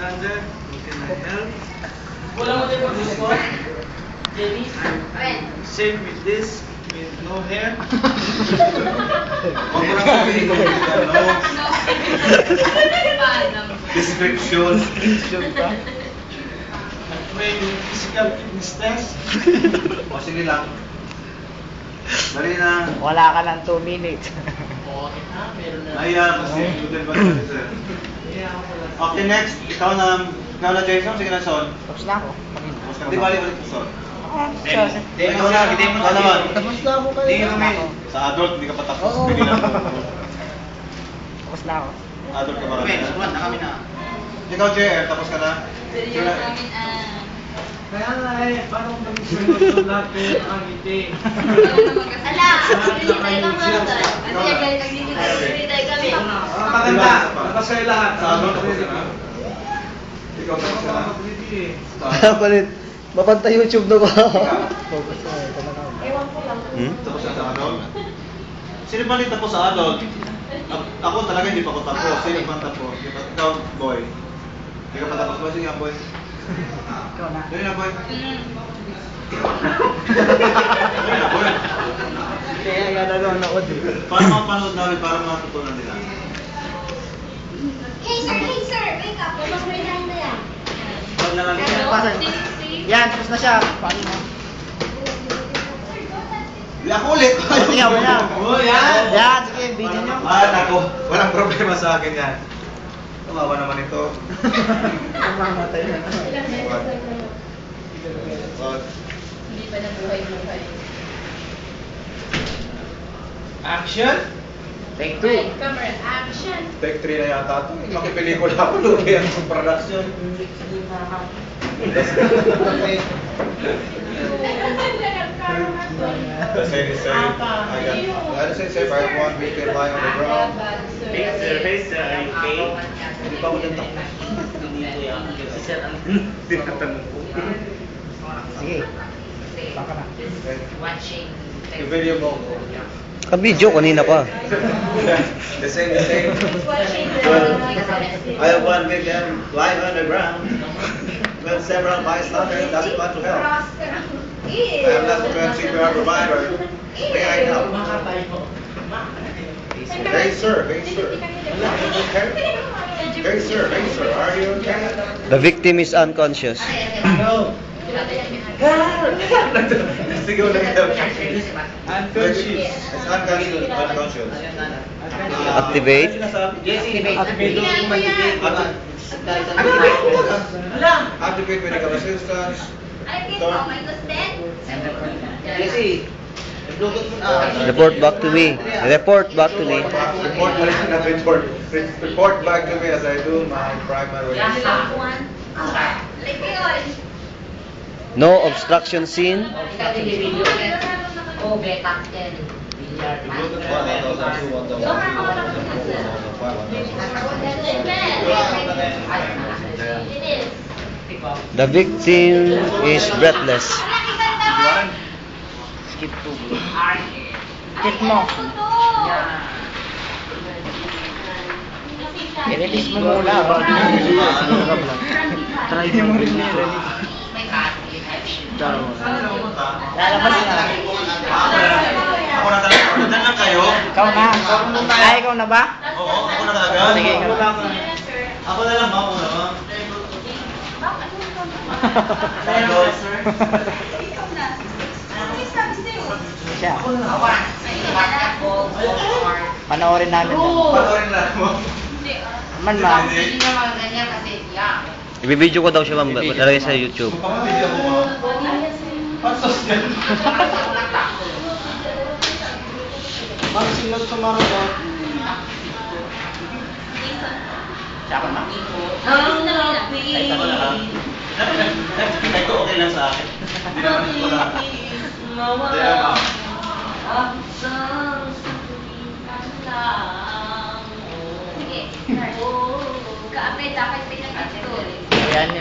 Alexander. How can I help? Wala mo din gusto? Jenny? Same with this, with no hair. Huwag mo na sabihin kung hindi ka, no? Description. May physical fitness test. O sige lang. Dali na. Wala ka lang 2 minutes. Okay na, meron na. Naiya kasi student ba natin, sir? Okay, next. Ikaw na Jason. Sige na, Son. Tapos na ako. Hindi bali ulit ko, Son. Demo Ikaw na, ikaw naman. Tapos na ako kayo. Hindi kami. Sa adult, hindi ka pa tapos. Oo. Bigyan lang. Tapos na ako. Adult ka marami. na kami na. Ikaw, JR, tapos ka na? Seryoso namin Kaya nga paano kung mag-isunod natin ang ngiti? Ala! Hinihintay ka mga tayo. Kasi galit ang dito tayo. Hinihintay kami. Maganda, napasaya lahat. Sa adult, tapos ka na? Ikaw, tapos ka na? Palit. Mapanta YouTube na ko. Ewan ko lang. Tapos ka sa adult? Sino ba tapos sa adult? Ako talaga hindi pa ako tapos. Sino ba tapos? Ikaw, boy. Hindi ka pa tapos ba? Sige nga, boy. Ikaw na. Dali na, boy. Mm. Dali na, boy. Kaya nga nanonood eh. Paano mapanood namin para matutunan nila? Hey sir! Wake up! Mas may time na yan. Huwag na lang siya. Pasan. Yan, tapos na siya. Paano mo? Hindi ako ulit. Sige, ako na. Oh, yan! Yan, sige, video nyo. Nako. Walang problema sa akin yan. Tumawa naman ito. Mamamatay na. Hindi pa nabuhay-buhay. Action! Take 2. Okay, camera, action! Take 3 na yata ito. Makipelikula ako. Lugi ang production. The same is safe. I say safe. I have one weekend lying on the ground. Face, are you okay? Hindi pa ako dyan tapos. Hindi ko yan. Si Sir ang tinatanong ko. Sige. Baka na. Watching. I-video mo ako. Ka-video kanina pa. The same is safe. Watching I have one weekend lying on the ground. When several bystanders doesn't want to help. I am not a CPR provider. May I help? Hey sir, hey sir. Are you okay? Hey sir, are you okay? The victim is unconscious. No! Sigaw lang ito. Unconscious. It's unconscious. Activate. Jesse, activate yung mag-ibig. Activate medical assistance. Jesse, i-bluetooth mo na. Report back to me. Report back to me. Report mo lang na report. Report back to me as I do my primary. No obstruction scene. Oh, beta 10. The victim is breathless. Skip to. Skip mo. I-release mo muna. Try mo release. Lalabas na. Ako na talaga. Nandiyan lang kayo. Ikaw na. Ay, ikaw na ba? Oo, ako na talaga. Sige, ikaw na. Ako na lang, ako na lang. Siya. Panoorin namin. Panoorin lang mo. Man, ma'am. Hindi naman ganyan kasi, yeah. Ibibideo ko daw siya, ma'am. Talagay sa YouTube. Pagpapvideo mo, ma'am. Pasos yan. Ma'am, sinod tomorrow daw. Siya ako na. Ay, ako na lang. Ito okay lang sa akin. Hindi naman ito lang. Hindi naman. Sige. Kaapit, dapat pinag-ito. Ayan.